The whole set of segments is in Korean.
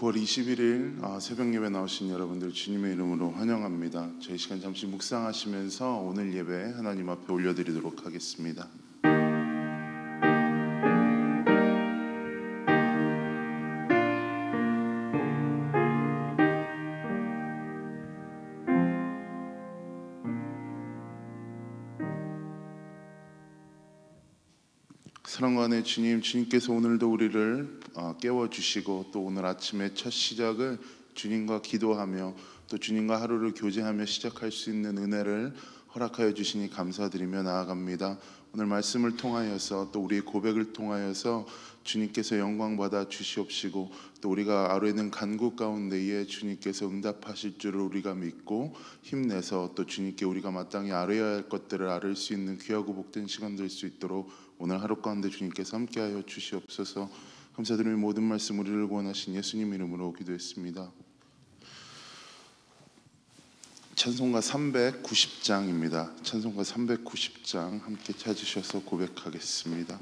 9월 21일 새벽 예배 나오신 여러분들 주님의 이름으로 환영합니다. 저희 시간 잠시 묵상하시면서 오늘 예배 하나님 앞에 올려드리도록 하겠습니다. 사랑하는 주님, 주님께서 오늘도 우리를 깨워주시고 또 오늘 아침의 첫 시작을 주님과 기도하며 또 주님과 하루를 교제하며 시작할 수 있는 은혜를 허락하여 주시니 감사드리며 나아갑니다. 오늘 말씀을 통하여서 또 우리의 고백을 통하여서 주님께서 영광 받아 주시옵시고 또 우리가 아뢰는 간구 가운데에 주님께서 응답하실 줄을 우리가 믿고 힘내서 또 주님께 우리가 마땅히 아뢰어야 할 것들을 아뢰 수 있는 귀하고 복된 시간 될 수 있도록 오늘 하루 가운데 주님께서 함께하여 주시옵소서. 감사드리며 모든 말씀 우리를 구원하신 예수님 이름으로 기도했습니다. 찬송가 390장입니다. 찬송가 390장 함께 찾으셔서 고백하겠습니다.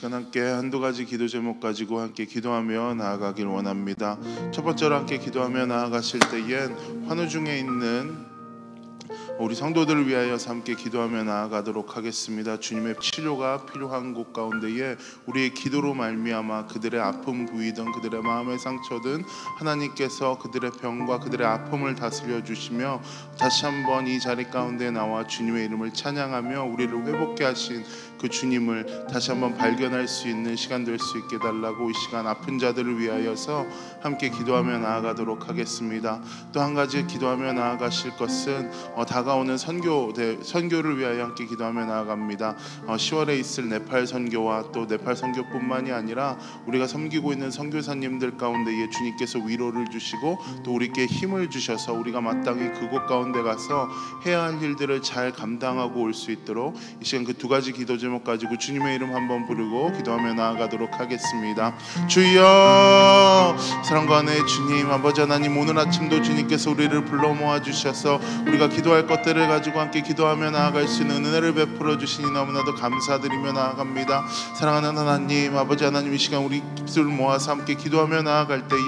시간 함께 한두 가지 기도 제목 가지고 함께 기도하며 나아가길 원합니다. 첫 번째로 함께 기도하며 나아가실 때엔 환우 중에 있는 우리 성도들을 위하여 함께 기도하며 나아가도록 하겠습니다. 주님의 치료가 필요한 곳 가운데에 우리의 기도로 말미암아 그들의 아픈 부위든 그들의 마음의 상처든 하나님께서 그들의 병과 그들의 아픔을 다스려 주시며 다시 한번 이 자리 가운데 나와 주님의 이름을 찬양하며 우리를 회복케 하신 그 주님을 다시 한번 발견할 수 있는 시간 될 수 있게 달라고 이 시간 아픈 자들을 위하여서 함께 기도하며 나아가도록 하겠습니다. 또 한 가지 기도하며 나아가실 것은 다가오는 선교를 위하여 함께 기도하며 나아갑니다. 10월에 있을 네팔 선교와 또 네팔 선교뿐만이 아니라 우리가 섬기고 있는 선교사님들 가운데에 주님께서 위로를 주시고 또 우리께 힘을 주셔서 우리가 마땅히 그곳 가운데 가서 해야 할 일들을 잘 감당하고 올 수 있도록 이 시간 그 두 가지 기도 제목 가지고 주님의 이름 한번 부르고 기도하며 나아가도록 하겠습니다. 주여, 사랑과 은혜의 주님, 아버지 하나님, 오늘 아침도 주님께서 우리를 불러 모아 주셔서 우리가 기도할 것들을 가지고 함께 기도하며 나아갈 수 있는 은혜를 베풀어 주시니 너무나도 감사드리며 나아갑니다. 사랑하는 하나님, 아버지 하나님, 이 시간 우리 입술을 모아서 함께 기도하며 나아갈 때에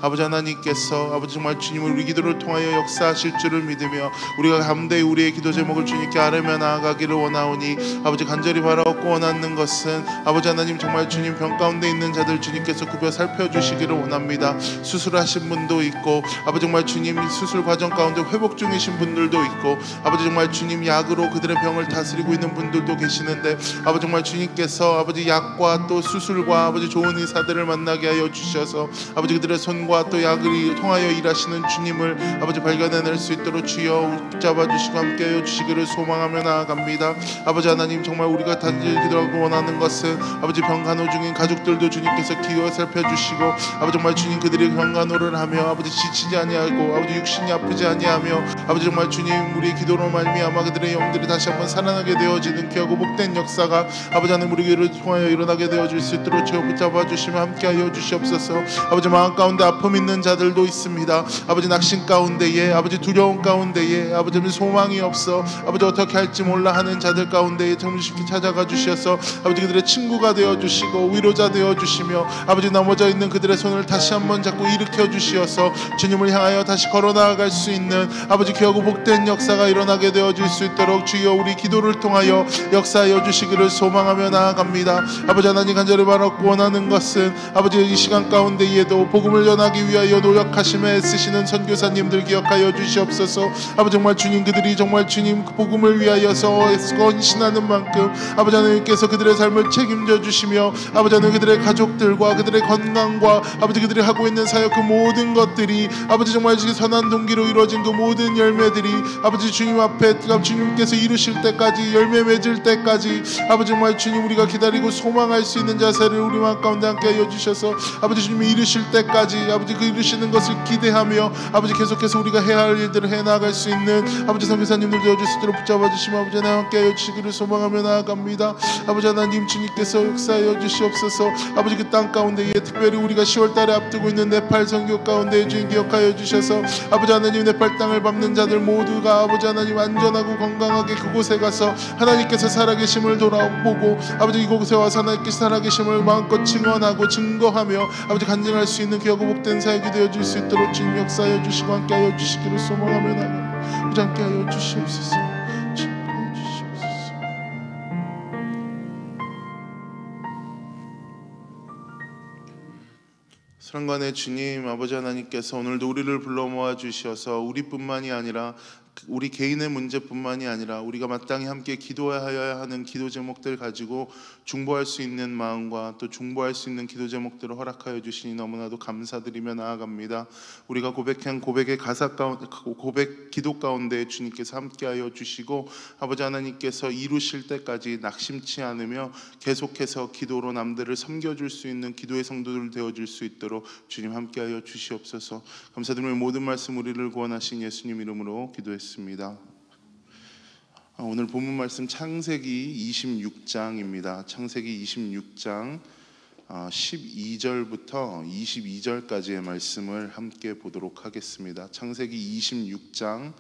아버지 하나님께서 아버지 정말 주님을 우리 기도를 통하여 역사하실 줄을 믿으며 우리가 가운데 우리의 기도 제목을 주님께 아뢰며 나아가기를 원하오니 아버지 간절히 바라옵고 원하는 것은 아버지 하나님 정말 주님 병 가운데 있는 자들 주님께서 급여 살펴주시기를 원합니다. 수술하신 분도 있고 아버지 정말 주님 수술 과정 가운데 회복 중이신 분들도 있고 아버지 정말 주님 약으로 그들의 병을 다스리고 있는 분들도 계시는데 아버지 정말 주님께서 아버지 약과 또 수술과 아버지 좋은 의사들을 만나게 하여 주셔서 아버지 그들의 손과 또 약을 통하여 일하시는 주님을 아버지 발견해낼 수 있도록 주여 붙잡아 주시고 함께하여 주시기를 소망하며 나아갑니다. 아버지 하나님 정말 우리가 단지 기도하고 원하는 것은 아버지 병간호 중인 가족들도 주님께서 기어 살펴주시고 아버지 정말 주님 그들이 병간호를 하며 아버지 지치지 아니하고 아버지 육신이 아프지 아니하며 아버지 정말 주님 우리 기도로 말미암아 그들의 영들이 다시 한번 살아나게 되어지는 귀하고 복된 역사가 아버지 하나님 우리를 통하여 일어나게 되어질 수 있도록 주여 붙잡아 주시며 함께하여 주시옵소서. 아버지 마음 가운데 아픔 있는 자들도 있습니다. 아버지 낙심 가운데에 아버지 두려움 가운데에 아버지 소망이 없어 아버지 어떻게 할지 몰라 하는 자들 가운데에 정식히 찾아가 주셔서 아버지 그들의 친구가 되어 주시고 위로자 되어 주시며 아버지 넘어져 있는 그들의 손을 다시 한번 잡고 일으켜 주시어서 주님을 향하여 다시 걸어 나아갈 수 있는 아버지 귀하고 복된 역사가 일어나게 되어질 수 있도록 주여 우리 기도를 통하여 역사하여 주시기를 소망하며 나아갑니다. 아버지 하나님 간절히 바라고 원하는 것은 아버지 이 시간 가운데에도 복음을 전하기 위하여 노력하심에 애쓰시는 선교사님들 기억하여 주시옵소서. 아버지 정말 주님 그들이 정말 주님 복음을 위하여서 헌신하는 만큼 아버지 하나님께서 그들의 삶을 책임져 주시며 아버지 하나님 그들의 가족들과 그들의 건강과 아버지 그들이 하고 있는 사역 그 모든 것들이 아버지 정말 선한 동기로 이루어진 그 모든 열매들이 아버지 주님 앞에 주님께서 이루실 때까지 열매 맺을 때까지 아버지 정말 주님 우리가 기다리고 소망할 수 있는 자세를 우리 마음 가운데 함께 하여 주셔서 아버지 주님이 이루실 때까지 아버지 그 이루시는 것을 기대하며 아버지 계속해서 우리가 해야 할 일들을 해나갈 수 있는 아버지 선교사님들 되어줄 수 있도록 붙잡아 주시며 아버지 하나님 함께 하여 주시기를 소망하며 나아갑니다. 아버지 하나님 주님께서 역사하여 주시옵소서. 아버지 그 땅 가운데에 특별히 우리가 10월 달에 앞두고 있는 네팔 선교 가운데 주님 기억하여 주셔서 아버지 하나님 네팔 땅을 밟는 자들 모두가 아버지 하나님 안전하고 건강하게 그곳에 가서 하나님께서 살아계심을 돌아보고 아버지 이곳에 와서 하나님께서 살아계심을 마음껏 증언하고 증거하며 아버지 간증할 수 있는 귀하고 복된 사역이 되어질 수 있도록 주님 역사하여 주시고 함께하여 주시기를 소망하며 나아갑니다. 아버지 함께하여 주시옵소서. 사랑관의 주님 아버지 하나님께서 오늘도 우리를 불러 모아 주셔서 우리뿐만이 아니라 우리 개인의 문제뿐만이 아니라 우리가 마땅히 함께 기도하여야 하는 기도 제목들 가지고 중보할 수 있는 마음과 또 중보할 수 있는 기도 제목들을 허락하여 주시니 너무나도 감사드리며 나아갑니다. 우리가 고백한 고백의 가사 가운데 고백 기도 가운데 주님께서 함께하여 주시고 아버지 하나님께서 이루실 때까지 낙심치 않으며 계속해서 기도로 남들을 섬겨줄 수 있는 기도의 성도들 되어줄 수 있도록 주님 함께하여 주시옵소서. 감사드리며 모든 말씀 우리를 구원하신 예수님 이름으로 기도했습니다. 오늘 본문 말씀 창세기 26장입니다. 창세기 26장 12절부터 22절까지의 말씀을 함께 보도록 하겠습니다. 창세기 26장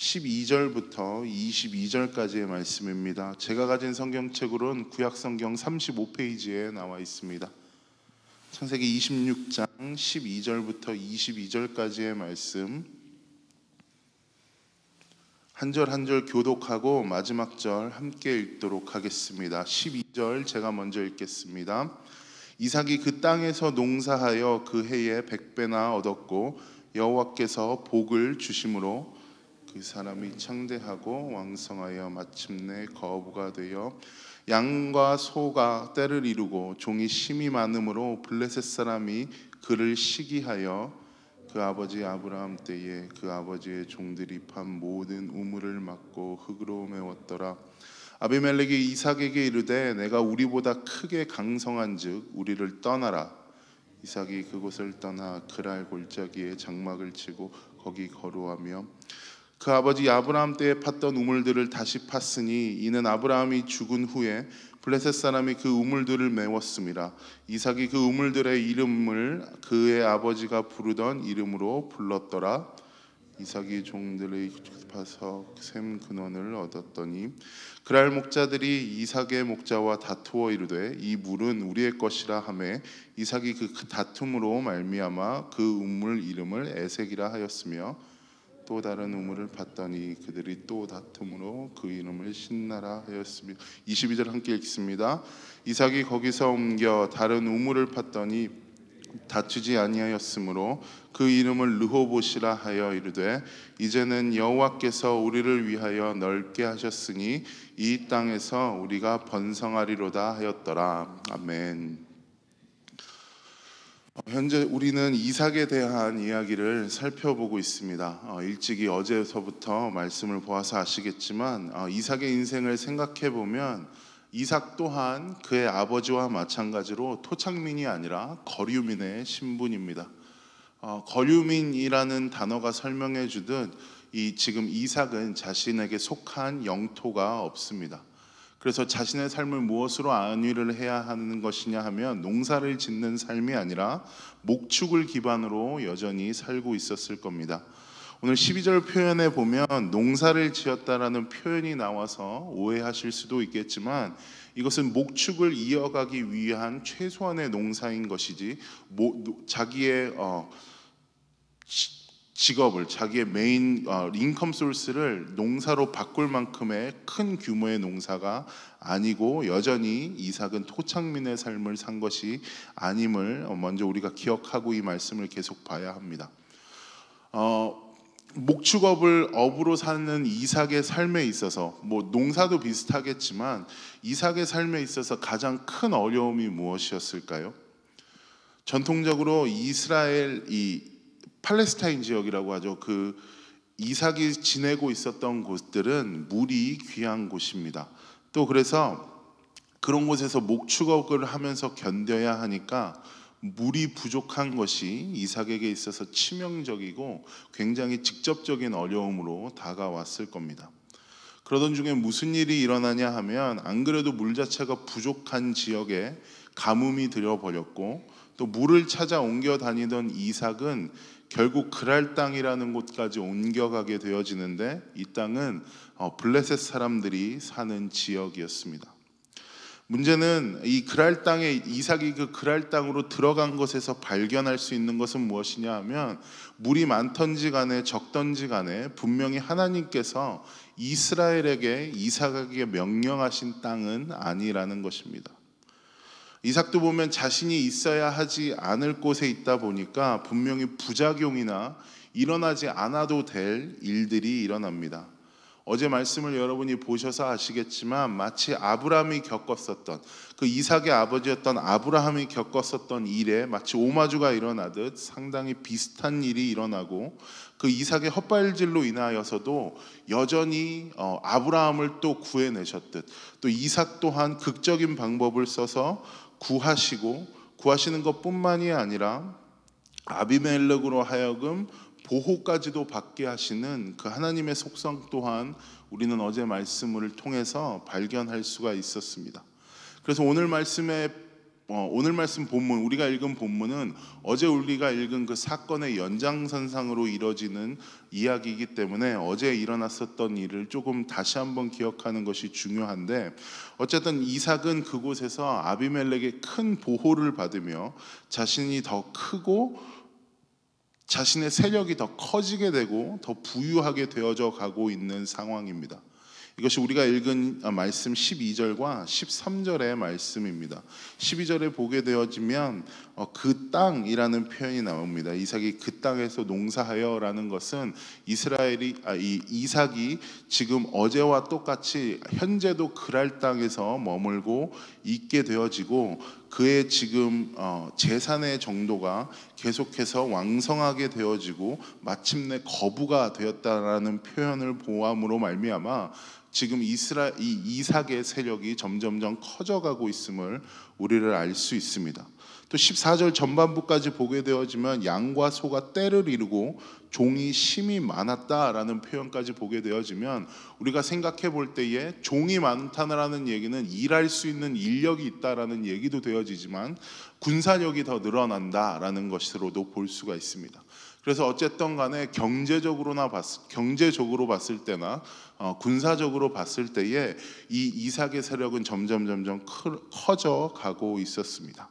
12절부터 22절까지의 말씀입니다. 제가 가진 성경책으로는 구약성경 35페이지에 나와 있습니다. 창세기 26장 12절부터 22절까지의 말씀, 한 절 한 절 교독하고 마지막 절 함께 읽도록 하겠습니다. 12절 제가 먼저 읽겠습니다. 이삭이 그 땅에서 농사하여 그 해에 100배나 얻었고 여호와께서 복을 주심으로 그 사람이 창대하고 왕성하여 마침내 거부가 되어 양과 소가 떼를 이루고 종이 심이 많음으로 블레셋 사람이 그를 시기하여 그 아버지 아브라함 때에 그 아버지의 종들이 판 모든 우물을 막고 흙으로 메웠더라. 아비멜렉이 이삭에게 이르되 내가 우리보다 크게 강성한즉 우리를 떠나라. 이삭이 그곳을 떠나 그랄 골짜기에 장막을 치고 거기 거루하며 그 아버지 아브라함 때에 팠던 우물들을 다시 팠으니 이는 아브라함이 죽은 후에 블레셋 사람이 그 우물들을 메웠음이라. 이삭이 그 우물들의 이름을 그의 아버지가 부르던 이름으로 불렀더라. 이삭이 종들의 파서 샘 근원을 얻었더니 그랄 목자들이 이삭의 목자와 다투어 이르되 이 물은 우리의 것이라 하매 이삭이 그 다툼으로 말미암아 그 우물 이름을 에색이라 하였으며 또 다른 우물을 팠더니 그들이 또 다툼으로 그 이름을 신나라 하였으며 22절 함께 읽습니다. 이삭이 거기서 옮겨 다른 우물을 팠더니 다투지 아니하였으므로 그 이름을 르호봇이라 하여 이르되 이제는 여호와께서 우리를 위하여 넓게 하셨으니 이 땅에서 우리가 번성하리로다 하였더라. 아멘. 현재 우리는 이삭에 대한 이야기를 살펴보고 있습니다. 일찍이 어제서부터 말씀을 보아서 아시겠지만 이삭의 인생을 생각해 보면 이삭 또한 그의 아버지와 마찬가지로 토착민이 아니라 거류민의 신분입니다. 거류민이라는 단어가 설명해 주듯 지금 이삭은 자신에게 속한 영토가 없습니다. 그래서 자신의 삶을 무엇으로 안위를 해야 하는 것이냐 하면 농사를 짓는 삶이 아니라 목축을 기반으로 여전히 살고 있었을 겁니다. 오늘 12절 표현에 보면 농사를 지었다라는 표현이 나와서 오해하실 수도 있겠지만 이것은 목축을 이어가기 위한 최소한의 농사인 것이지 자기의 직업을 자기의 메인 인컴 소스를 농사로 바꿀 만큼의 큰 규모의 농사가 아니고 여전히 이삭은 토착민의 삶을 산 것이 아님을 먼저 우리가 기억하고 이 말씀을 계속 봐야 합니다. 목축업을 업으로 사는 이삭의 삶에 있어서 농사도 비슷하겠지만 이삭의 삶에 있어서 가장 큰 어려움이 무엇이었을까요? 전통적으로 이스라엘 팔레스타인 지역이라고 하죠. 그 이삭이 지내고 있었던 곳들은 물이 귀한 곳입니다. 또 그래서 그런 곳에서 목축업을 하면서 견뎌야 하니까 물이 부족한 것이 이삭에게 있어서 치명적이고 굉장히 직접적인 어려움으로 다가왔을 겁니다. 그러던 중에 무슨 일이 일어나냐 하면 안 그래도 물 자체가 부족한 지역에 가뭄이 들어버렸고 또 물을 찾아 옮겨 다니던 이삭은 결국 그랄 땅이라는 곳까지 옮겨가게 되어지는데 이 땅은 블레셋 사람들이 사는 지역이었습니다. 문제는 이 그랄 땅에 이삭이 그 그랄 땅으로 들어간 것에서 발견할 수 있는 것은 무엇이냐 하면 물이 많던지 간에 적던지 간에 분명히 하나님께서 이스라엘에게 이삭에게 명령하신 땅은 아니라는 것입니다. 이삭도 보면 자신이 있어야 하지 않을 곳에 있다 보니까 분명히 부작용이나 일어나지 않아도 될 일들이 일어납니다. 어제 말씀을 여러분이 보셔서 아시겠지만 마치 아브라함이 겪었었던 그 이삭의 아버지였던 아브라함이 겪었었던 일에 마치 오마주가 일어나듯 상당히 비슷한 일이 일어나고 그 이삭의 헛발질로 인하여서도 여전히 아브라함을 또 구해내셨듯 또 이삭 또한 극적인 방법을 써서 구하시는 것뿐만이 아니라 아비멜렉으로 하여금 보호까지도 받게 하시는 그 하나님의 속성 또한 우리는 어제 말씀을 통해서 발견할 수가 있었습니다. 그래서 오늘 말씀의 오늘 말씀 본문, 우리가 읽은 본문은 어제 우리가 읽은 그 사건의 연장선상으로 이뤄지는 이야기이기 때문에 어제 일어났었던 일을 조금 다시 한번 기억하는 것이 중요한데, 어쨌든 이삭은 그곳에서 아비멜렉의 큰 보호를 받으며 자신이 더 크고 자신의 세력이 더 커지게 되고 더 부유하게 되어져 가고 있는 상황입니다. 이것이 우리가 읽은 말씀 12절과 13절의 말씀입니다. 12절에 보게 되어지면 그 땅이라는 표현이 나옵니다. 이삭이 그 땅에서 농사하여라는 것은 이삭이 지금 어제와 똑같이 현재도 그랄 땅에서 머물고 있게 되어지고, 그의 지금 재산의 정도가 계속해서 왕성하게 되어지고 마침내 거부가 되었다라는 표현을 보함으로 말미암아 지금 이삭의 세력이 점점점 커져가고 있음을 우리를 알 수 있습니다. 또 14절 전반부까지 보게 되어지면 양과 소가 떼를 이루고 종이 심이 많았다라는 표현까지 보게 되어지면, 우리가 생각해 볼 때에 종이 많다는 얘기는 일할 수 있는 인력이 있다라는 얘기도 되어지지만 군사력이 더 늘어난다라는 것으로도 볼 수가 있습니다. 그래서 어쨌든 간에 경제적으로 봤을 때나 군사적으로 봤을 때에 이 이삭의 세력은 점점 커져 가고 있었습니다.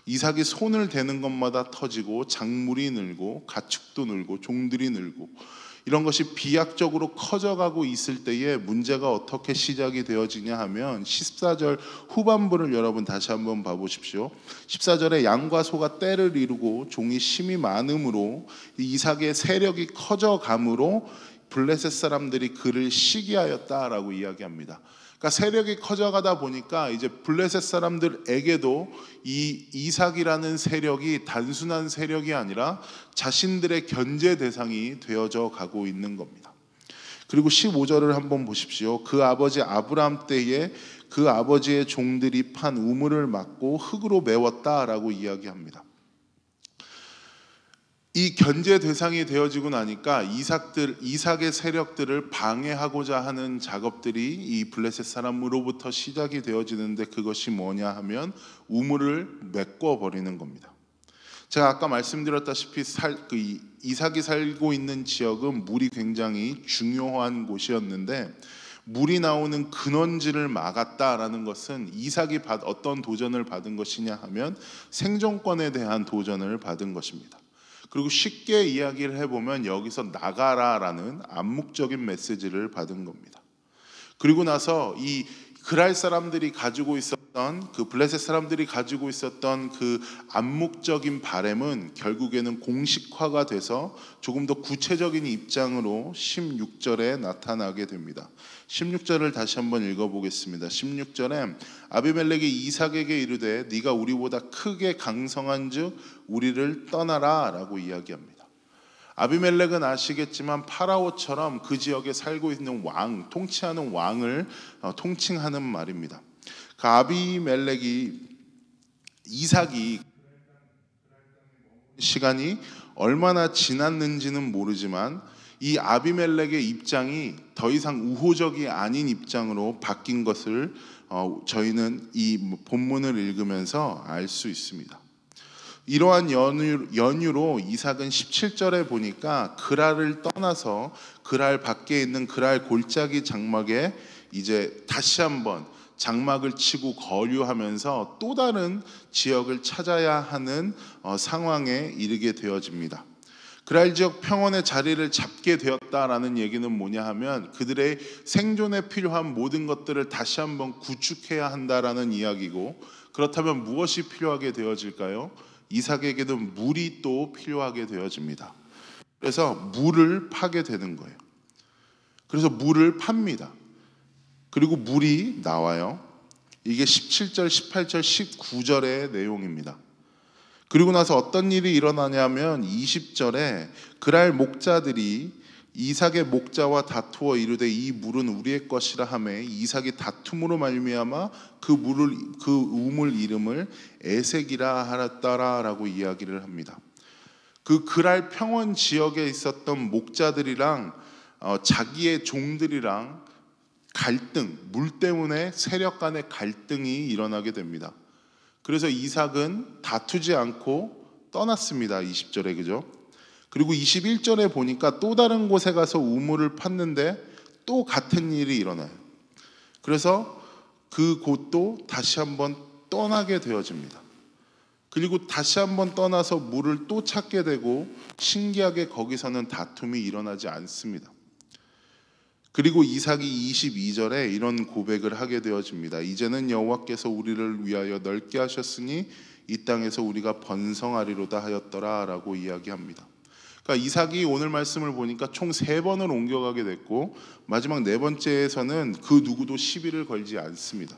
이삭이 손을 대는 것마다 터지고 작물이 늘고 가축도 늘고 종들이 늘고, 이런 것이 비약적으로 커져가고 있을 때에 문제가 어떻게 시작이 되어지냐 하면 14절 후반부를 여러분 다시 한번 봐보십시오. 14절에 양과 소가 떼를 이루고 종이 심이 많음으로 이삭의 세력이 커져감으로 블레셋 사람들이 그를 시기하였다라고 이야기합니다. 그러니까 세력이 커져가다 보니까 이제 블레셋 사람들에게도 이 이삭이라는 세력이 단순한 세력이 아니라 자신들의 견제 대상이 되어져 가고 있는 겁니다. 그리고 15절을 한번 보십시오. 그 아버지 아브라함 때에 그 아버지의 종들이 판 우물을 막고 흙으로 메웠다라고 이야기합니다. 이 견제 대상이 되어지고 나니까 이삭의 세력들을 방해하고자 하는 작업들이 이 블레셋 사람으로부터 시작이 되어지는데, 그것이 뭐냐 하면 우물을 메꿔 버리는 겁니다. 제가 아까 말씀드렸다시피 이삭이 살고 있는 지역은 물이 굉장히 중요한 곳이었는데, 물이 나오는 근원지를 막았다라는 것은 이삭이 어떤 도전을 받은 것이냐 하면 생존권에 대한 도전을 받은 것입니다. 그리고 쉽게 이야기를 해보면 여기서 나가라라는 암묵적인 메시지를 받은 겁니다. 그리고 나서 이 그랄 사람들이 가지고 있었던, 그 블레셋 사람들이 가지고 있었던 그 암묵적인 바램은 결국에는 공식화가 돼서 조금 더 구체적인 입장으로 16절에 나타나게 됩니다. 16절을 다시 한번 읽어보겠습니다. 16절에 아비멜렉이 이삭에게 이르되 네가 우리보다 크게 강성한즉 우리를 떠나라 라고 이야기합니다. 아비멜렉은 아시겠지만 파라오처럼 그 지역에 살고 있는 왕, 통치하는 왕을 통칭하는 말입니다. 그 이삭이 시간이 얼마나 지났는지는 모르지만 이 아비멜렉의 입장이 더 이상 우호적이 아닌 입장으로 바뀐 것을 저희는 이 본문을 읽으면서 알 수 있습니다. 이러한 연유로 이삭은 17절에 보니까 그랄을 떠나서 그랄 밖에 있는 그랄 골짜기 장막에 이제 다시 한번 장막을 치고 거류하면서 또 다른 지역을 찾아야 하는 상황에 이르게 되어집니다. 그랄 지역 평원의 자리를 잡게 되었다라는 얘기는 뭐냐 하면 그들의 생존에 필요한 모든 것들을 다시 한번 구축해야 한다라는 이야기고, 그렇다면 무엇이 필요하게 되어질까요? 이삭에게는 물이 또 필요하게 되어집니다. 그래서 물을 파게 되는 거예요. 그래서 물을 팝니다. 그리고 물이 나와요. 이게 17절, 18절, 19절의 내용입니다. 그리고 나서 어떤 일이 일어나냐면 20절에 그랄 목자들이 이삭의 목자와 다투어 이르되 이 물은 우리의 것이라 하매 이삭이 다툼으로 말미암아 그 우물 이름을 에색이라 하였다라고 이야기를 합니다. 그 그랄 평원 지역에 있었던 목자들이랑 자기의 종들이랑 갈등, 물 때문에 세력 간의 갈등이 일어나게 됩니다. 그래서 이삭은 다투지 않고 떠났습니다. 20절에 그죠? 그리고 21절에 보니까 또 다른 곳에 가서 우물을 팠는데 또 같은 일이 일어나요. 그래서 그 곳도 다시 한번 떠나게 되어집니다. 그리고 다시 한번 떠나서 물을 또 찾게 되고 신기하게 거기서는 다툼이 일어나지 않습니다. 그리고 이삭이 22절에 이런 고백을 하게 되어집니다. 이제는 여호와께서 우리를 위하여 넓게 하셨으니 이 땅에서 우리가 번성하리로다 하였더라 라고 이야기합니다. 그러니까 이삭이 오늘 말씀을 보니까 총 3번을 옮겨가게 됐고 마지막 4번째에서는 그 누구도 시비를 걸지 않습니다.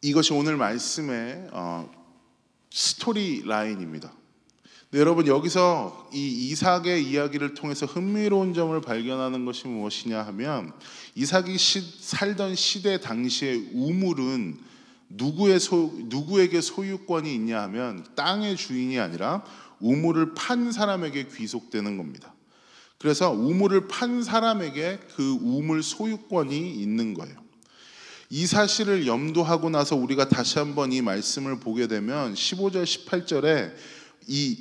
이것이 오늘 말씀의 스토리 라인입니다. 네, 여러분 여기서 이 이삭의 이야기를 통해서 흥미로운 점을 발견하는 것이 무엇이냐 하면 이삭이 살던 시대 당시의 우물은 누구에게 소유권이 있냐 하면 땅의 주인이 아니라 우물을 판 사람에게 귀속되는 겁니다. 그래서 우물을 판 사람에게 그 우물 소유권이 있는 거예요. 이 사실을 염두하고 나서 우리가 다시 한번 이 말씀을 보게 되면 15절 18절에 이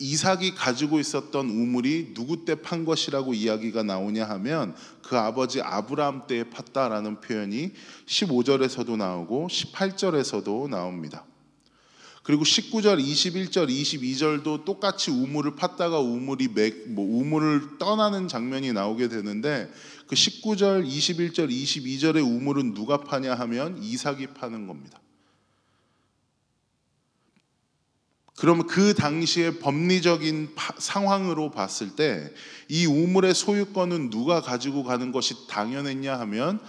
이삭이 가지고 있었던 우물이 누구 때 판 것이라고 이야기가 나오냐 하면 그 아버지 아브라함 때에 팠다라는 표현이 15절에서도 나오고 18절에서도 나옵니다. 그리고 19절, 21절, 22절도 똑같이 우물을 팠다가 우물을 떠나는 장면이 나오게 되는데 그 19절, 21절, 22절의 우물은 누가 파냐 하면 이삭이 파는 겁니다. 그러면 그 당시의 법리적인 상황으로 봤을 때 이 우물의 소유권은 누가 가지고 가는 것이 당연했냐 하면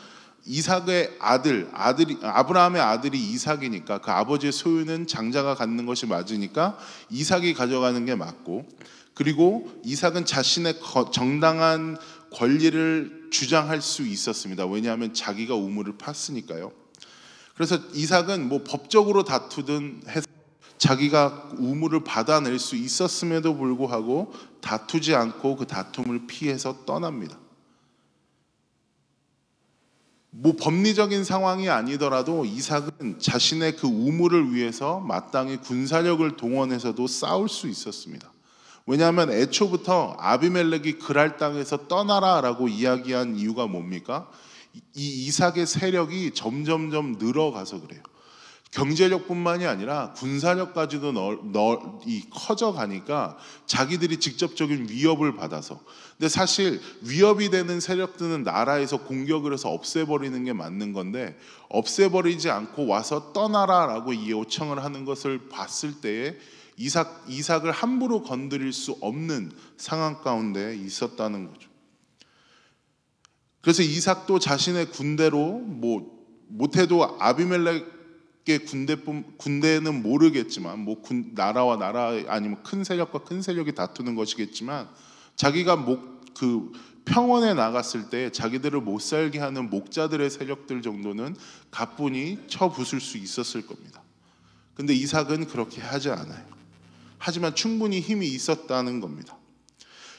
이삭의 아브라함의 아들이 이삭이니까 그 아버지의 소유는 장자가 갖는 것이 맞으니까 이삭이 가져가는 게 맞고, 그리고 이삭은 자신의 정당한 권리를 주장할 수 있었습니다. 왜냐하면 자기가 우물을 팠으니까요. 그래서 이삭은 법적으로 다투든 해서 자기가 우물을 받아낼 수 있었음에도 불구하고 다투지 않고 그 다툼을 피해서 떠납니다. 법리적인 상황이 아니더라도 이삭은 자신의 그 우물을 위해서 마땅히 군사력을 동원해서도 싸울 수 있었습니다. 왜냐하면 애초부터 아비멜렉이 그랄 땅에서 떠나라라고 이야기한 이유가 뭡니까? 이 이삭의 세력이 점점점 늘어가서 그래요. 경제력뿐만이 아니라 군사력까지도 커져가니까 자기들이 직접적인 위협을 받아서. 근데 사실 위협이 되는 세력들은 나라에서 공격을 해서 없애버리는 게 맞는 건데 없애버리지 않고 와서 떠나라라고 요청을 하는 것을 봤을 때에 이삭을 함부로 건드릴 수 없는 상황 가운데 있었다는 거죠. 그래서 이삭도 자신의 군대로 못해도 아비멜렉 군대는 모르겠지만 나라와 나라 아니면 큰 세력과 큰 세력이 다투는 것이겠지만 자기가 그 평원에 나갔을 때 자기들을 못 살게 하는 목자들의 세력들 정도는 가뿐히 쳐부술 수 있었을 겁니다. 근데 이삭은 그렇게 하지 않아요. 하지만 충분히 힘이 있었다는 겁니다.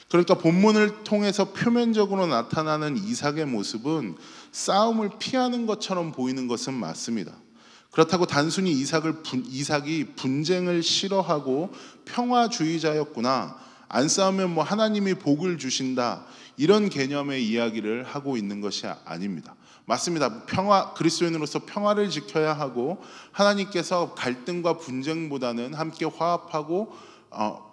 그러니까 본문을 통해서 표면적으로 나타나는 이삭의 모습은 싸움을 피하는 것처럼 보이는 것은 맞습니다. 그렇다고 단순히 이삭이 분쟁을 싫어하고 평화주의자였구나, 안 싸우면 하나님이 복을 주신다, 이런 개념의 이야기를 하고 있는 것이 아닙니다. 맞습니다. 그리스도인으로서 평화를 지켜야 하고 하나님께서 갈등과 분쟁보다는 함께 화합하고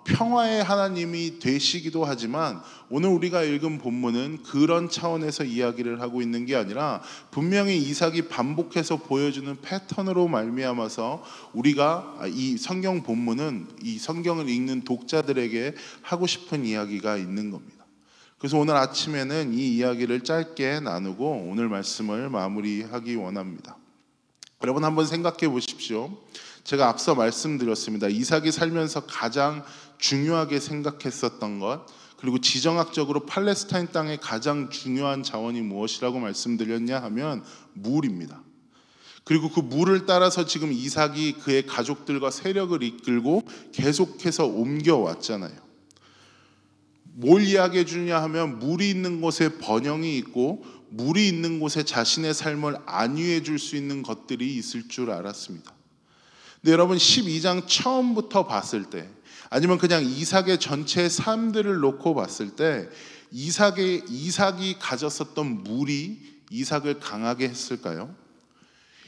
평화의 하나님이 되시기도 하지만 오늘 우리가 읽은 본문은 그런 차원에서 이야기를 하고 있는 게 아니라 분명히 이삭이 반복해서 보여주는 패턴으로 말미암아서 우리가 이 성경 본문은 이 성경을 읽는 독자들에게 하고 싶은 이야기가 있는 겁니다. 그래서 오늘 아침에는 이 이야기를 짧게 나누고 오늘 말씀을 마무리하기 원합니다. 여러분 한번 생각해 보십시오. 제가 앞서 말씀드렸습니다. 이삭이 살면서 가장 중요하게 생각했었던 것, 그리고 지정학적으로 팔레스타인 땅의 가장 중요한 자원이 무엇이라고 말씀드렸냐 하면 물입니다. 그리고 그 물을 따라서 지금 이삭이 그의 가족들과 세력을 이끌고 계속해서 옮겨왔잖아요. 뭘 이야기해 주냐 하면 물이 있는 곳에 번영이 있고 물이 있는 곳에 자신의 삶을 안위해 줄 수 있는 것들이 있을 줄 알았습니다. 근데 여러분 12장 처음부터 봤을 때 아니면 그냥 이삭의 전체 삶들을 놓고 봤을 때 이삭이 가졌었던 물이 이삭을 강하게 했을까요?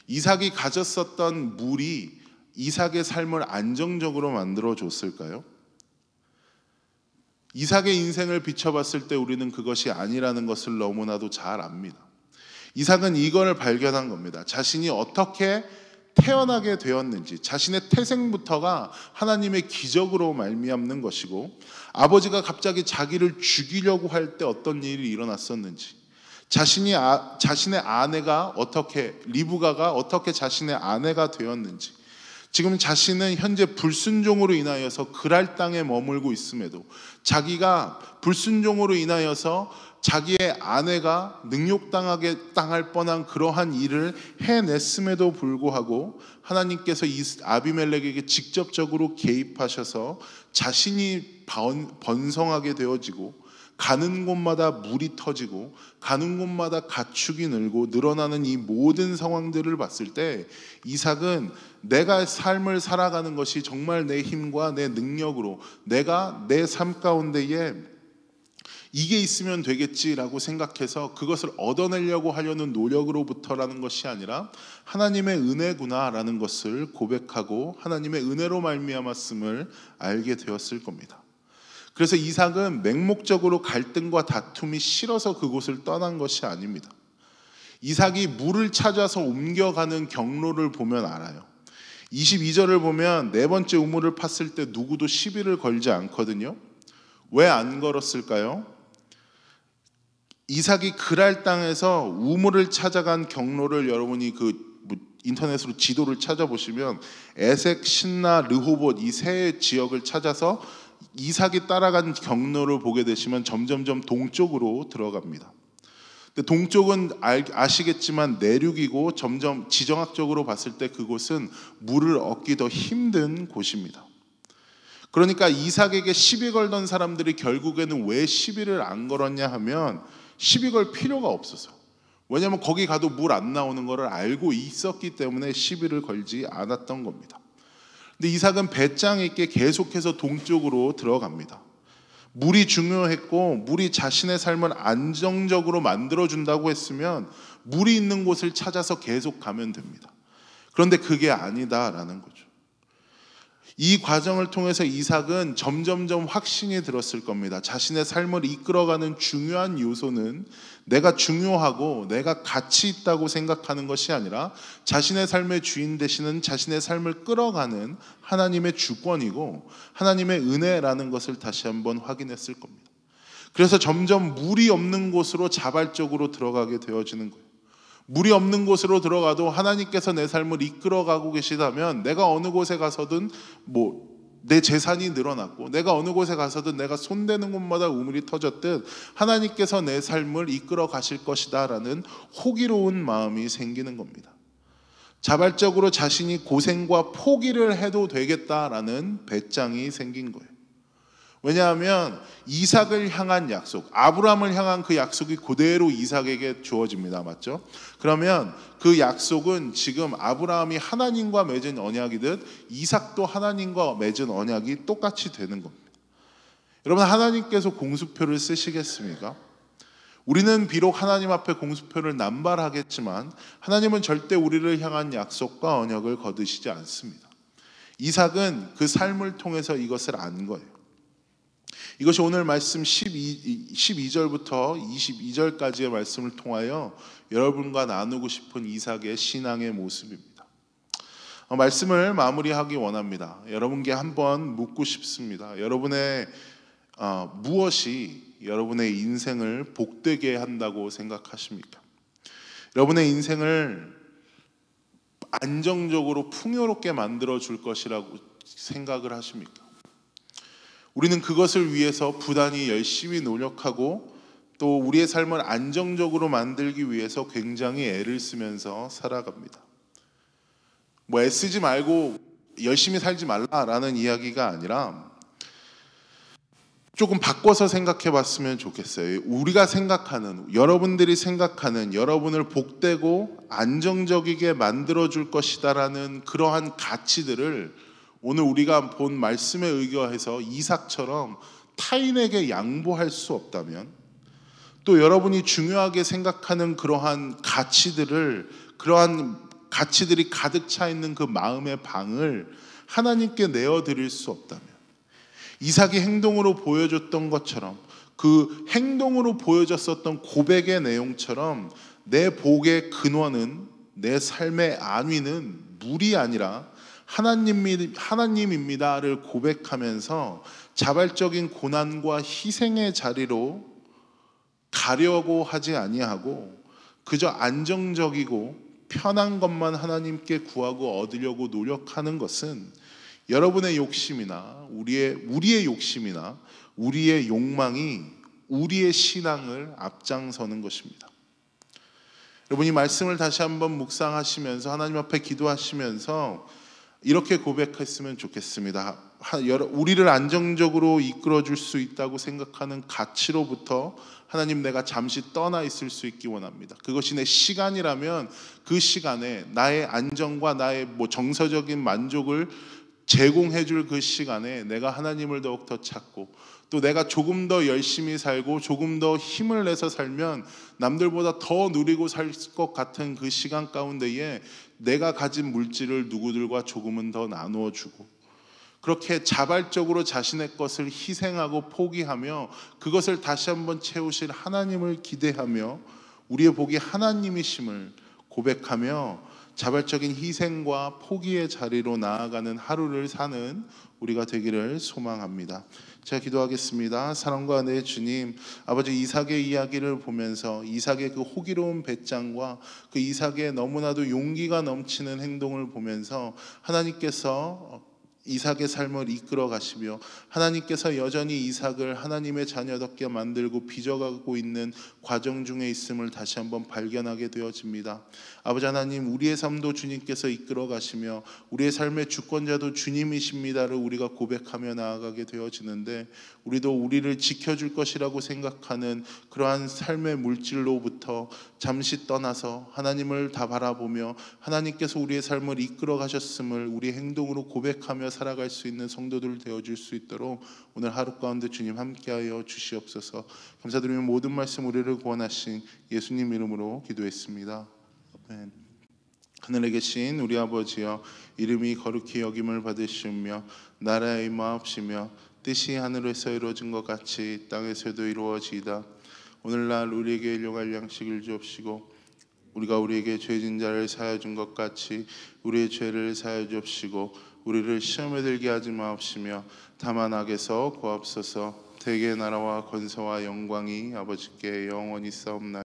이삭이 가졌었던 물이 이삭의 삶을 안정적으로 만들어 줬을까요? 이삭의 인생을 비춰봤을 때 우리는 그것이 아니라는 것을 너무나도 잘 압니다. 이삭은 이걸 발견한 겁니다. 자신이 어떻게 태어나게 되었는지, 자신의 태생부터가 하나님의 기적으로 말미암는 것이고, 아버지가 갑자기 자기를 죽이려고 할 때 어떤 일이 일어났었는지, 자신의 아내가 리브가가 어떻게 자신의 아내가 되었는지, 지금 자신은 현재 불순종으로 인하여서 그랄 땅에 머물고 있음에도 자기가 불순종으로 인하여서 자기의 아내가 능욕당하게 당할 뻔한 그러한 일을 해냈음에도 불구하고 하나님께서 아비멜렉에게 직접적으로 개입하셔서 자신이 번성하게 되어지고 가는 곳마다 물이 터지고 가는 곳마다 가축이 늘고 늘어나는 이 모든 상황들을 봤을 때 이삭은 내가 삶을 살아가는 것이 정말 내 힘과 내 능력으로 내가 내 삶 가운데에 이게 있으면 되겠지라고 생각해서 그것을 얻어내려고 하려는 노력으로부터라는 것이 아니라 하나님의 은혜구나라는 것을 고백하고 하나님의 은혜로 말미암았음을 알게 되었을 겁니다. 그래서 이삭은 맹목적으로 갈등과 다툼이 싫어서 그곳을 떠난 것이 아닙니다. 이삭이 물을 찾아서 옮겨가는 경로를 보면 알아요. 22절을 보면 네 번째 우물을 팠을 때 누구도 시비를 걸지 않거든요. 왜 안 걸었을까요? 이삭이 그랄 땅에서 우물을 찾아간 경로를 여러분이 인터넷으로 지도를 찾아보시면 에색, 신나, 르호봇 이 세 지역을 찾아서 이삭이 따라간 경로를 보게 되시면 점점점 동쪽으로 들어갑니다. 근데 동쪽은 아시겠지만 내륙이고 점점 지정학적으로 봤을 때 그곳은 물을 얻기 더 힘든 곳입니다. 그러니까 이삭에게 시비 걸던 사람들이 결국에는 왜 시비를 안 걸었냐 하면 시비 걸 필요가 없어서, 왜냐하면 거기 가도 물 안 나오는 것을 알고 있었기 때문에 시비를 걸지 않았던 겁니다. 근데 이삭은 배짱 있게 계속해서 동쪽으로 들어갑니다. 물이 중요했고 물이 자신의 삶을 안정적으로 만들어준다고 했으면 물이 있는 곳을 찾아서 계속 가면 됩니다. 그런데 그게 아니다라는 거죠. 이 과정을 통해서 이삭은 점점점 확신이 들었을 겁니다. 자신의 삶을 이끌어가는 중요한 요소는 내가 중요하고 내가 가치 있다고 생각하는 것이 아니라 자신의 삶의 주인 되시는 자신의 삶을 끌어가는 하나님의 주권이고 하나님의 은혜라는 것을 다시 한번 확인했을 겁니다. 그래서 점점 물이 없는 곳으로 자발적으로 들어가게 되어지는 거예요. 물이 없는 곳으로 들어가도 하나님께서 내 삶을 이끌어가고 계시다면 내가 어느 곳에 가서든 내 재산이 늘어났고 내가 어느 곳에 가서든 내가 손대는 곳마다 우물이 터졌듯 하나님께서 내 삶을 이끌어 가실 것이다 라는 호기로운 마음이 생기는 겁니다. 자발적으로 자신이 고생과 포기를 해도 되겠다라는 배짱이 생긴 거예요. 왜냐하면 이삭을 향한 약속, 아브라함을 향한 그 약속이 그대로 이삭에게 주어집니다. 맞죠? 그러면 그 약속은 지금 아브라함이 하나님과 맺은 언약이듯 이삭도 하나님과 맺은 언약이 똑같이 되는 겁니다. 여러분, 하나님께서 공수표를 쓰시겠습니까? 우리는 비록 하나님 앞에 공수표를 남발하겠지만 하나님은 절대 우리를 향한 약속과 언약을 거두시지 않습니다. 이삭은 그 삶을 통해서 이것을 안 거예요. 이것이 오늘 말씀 12절부터 22절까지의 말씀을 통하여 여러분과 나누고 싶은 이삭의 신앙의 모습입니다. 말씀을 마무리하기 원합니다. 여러분께 한번 묻고 싶습니다. 여러분의 무엇이 여러분의 인생을 복되게 한다고 생각하십니까? 여러분의 인생을 안정적으로 풍요롭게 만들어 줄 것이라고 생각을 하십니까? 우리는 그것을 위해서 부단히 열심히 노력하고 또 우리의 삶을 안정적으로 만들기 위해서 굉장히 애를 쓰면서 살아갑니다. 애쓰지 말고 열심히 살지 말라라는 이야기가 아니라 조금 바꿔서 생각해 봤으면 좋겠어요. 우리가 생각하는, 여러분들이 생각하는, 여러분을 복되고 안정적이게 만들어 줄 것이다라는 그러한 가치들을 오늘 우리가 본 말씀에 의거해서 이삭처럼 타인에게 양보할 수 없다면, 또 여러분이 중요하게 생각하는 그러한 가치들이 가득 차 있는 그 마음의 방을 하나님께 내어 드릴 수 없다면, 이삭이 행동으로 보여줬던 것처럼, 그 행동으로 보여졌었던 고백의 내용처럼 내 복의 근원은, 내 삶의 안위는 물이 아니라 하나님입니다를 고백하면서 자발적인 고난과 희생의 자리로 가려고 하지 아니하고 그저 안정적이고 편한 것만 하나님께 구하고 얻으려고 노력하는 것은 여러분의 욕심이나 우리의 욕심이나 우리의 욕망이 우리의 신앙을 앞장서는 것입니다. 여러분, 이 말씀을 다시 한번 묵상하시면서 하나님 앞에 기도하시면서 이렇게 고백했으면 좋겠습니다. 우리를 안정적으로 이끌어줄 수 있다고 생각하는 가치로부터 하나님, 내가 잠시 떠나 있을 수 있기 원합니다. 그것이 내 시간이라면 그 시간에 나의 안정과 나의 정서적인 만족을 제공해 줄 그 시간에 내가 하나님을 더욱더 찾고, 또 내가 조금 더 열심히 살고 조금 더 힘을 내서 살면 남들보다 더 누리고 살 것 같은 그 시간 가운데에 내가 가진 물질을 누구들과 조금은 더 나누어 주고, 그렇게 자발적으로 자신의 것을 희생하고 포기하며 그것을 다시 한번 채우실 하나님을 기대하며 우리의 복이 하나님이심을 고백하며 자발적인 희생과 포기의 자리로 나아가는 하루를 사는 우리가 되기를 소망합니다. 제가 기도하겠습니다. 사랑과 은혜의 주님, 아버지, 이삭의 이야기를 보면서 이삭의 그 호기로운 배짱과 그 이삭의 너무나도 용기가 넘치는 행동을 보면서 하나님께서 이삭의 삶을 이끌어 가시며 하나님께서 여전히 이삭을 하나님의 자녀답게 만들고 빚어가고 있는 과정 중에 있음을 다시 한번 발견하게 되어집니다. 아버지 하나님, 우리의 삶도 주님께서 이끌어 가시며 우리의 삶의 주권자도 주님이십니다를 우리가 고백하며 나아가게 되어지는데, 우리도 우리를 지켜줄 것이라고 생각하는 그러한 삶의 물질로부터 잠시 떠나서 하나님을 다 바라보며 하나님께서 우리의 삶을 이끌어 가셨음을 우리 행동으로 고백하며 살아갈 수 있는 성도들 되어줄 수 있도록 오늘 하루 가운데 주님 함께하여 주시옵소서. 감사드리며 모든 말씀 우리를 구원하신 예수님 이름으로 기도했습니다. 아멘. 하늘에 계신 우리 아버지여, 이름이 거룩히 여김을 받으시며 나라의 임하옵시며 뜻이 하늘에서 이루어진 것 같이 땅에서도 이루어지이다. 오늘날 우리에게 일용할 양식을 주옵시고 우리가 우리에게 죄진 자를 사하여 준 것 같이 우리의 죄를 사하여 주옵시고 우리를 시험에 들게 하지 마옵시며 다만 악에서 구하옵소서. 대개 나라와 권세와 영광이 아버지께 영원히 있사옵나이다.